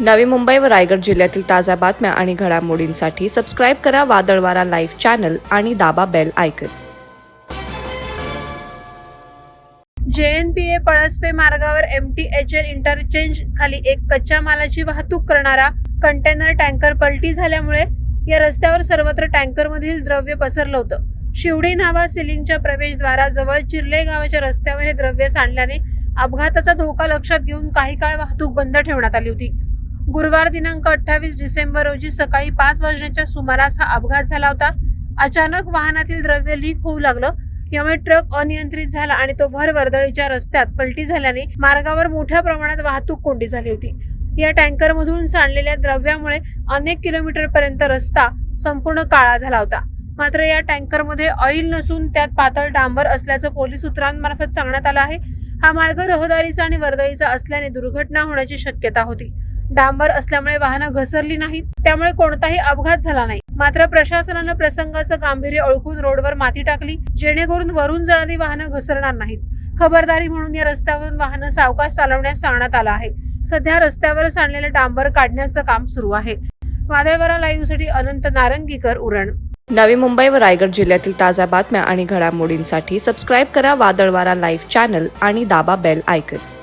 नवी मुंबई व रायगड जिल्ह्यातील ताज्या बातम्या आणि घडामोडींसाठी सबस्क्राईब करा वादळवारा लाईव्ह चॅनल आणि दाबा बेल आयकॉन. JNPA पळसपे मार्गावर MTHL इंटरचेंज खाली एक कच्च्या मालाची वाहतूक करणारा कंटेनर टँकर पलटी झाल्यामुळे या रस्त्यावर सर्वत्र टँकरमधील द्रव्य पसरलं होतं. शिवडी नावा सिलिंगच्या प्रवेशद्वाराजवळ चिर्ले गावाच्या रस्त्यावर हे द्रव्य सांडल्याने अपघाताचा धोका लक्षात घेऊन काही काळ वाहतूक बंद ठेवण्यात आली होती. गुरुवार दिनांक 28 डिसेंबर रोजी सकाळी 5 वाजण्याच्या सुमारास हा अपघात झाला होता. अचानक वाहनातील द्रव्य लीक होऊ लागलं. यामुळे ट्रक अनियंत्रित झाला आणि तो भर वर्दळीच्या रस्त्यात पलटी झाल्याने मार्गावर मोठ्या प्रमाणात वाहतूक कोंडी झाली होती. या टँकरमधून सांडलेल्या द्रव्यामुळे अनेक किलोमीटर पर्यंत रस्ता संपूर्ण काळा झाला होता. मात्र या टँकरमध्ये ऑइल नसून त्यात पातळ डांबर असल्याचं पोलीस सूत्रांमार्फत सांगण्यात आलं आहे. हा मार्ग रहदारीचा आणि वर्दळीचा असल्याने दुर्घटना होण्याची शक्यता होती. डांबर असल्यामुळे वाहनं घसरली नाहीत, त्यामुळे कोणताही अपघात झाला नाही. मात्र प्रशासनानं प्रसंगाचं गांभीर्य ओळखून रोडवर माती टाकली, जेणेकरून वरून जाणारी वाहनं घसरणार नाहीत. खबरदारी म्हणून या रस्त्यावरून वाहनं सावकाश चालवण्यास सांगण्यात आलं आहे. सध्या रस्त्यावर सांडलेलं डांबर काढण्याचं काम सुरू आहे. वादळवारा लाईव्हसाठी अनंत नारंगीकर, उरण. नवी मुंबई व रायगड जिल्ह्यातील ताज्या बातम्या आणि घडामोडींसाठी सबस्क्राईब करा वादळवारा लाईव्ह चॅनल आणि दाबा बेल आयकॉन.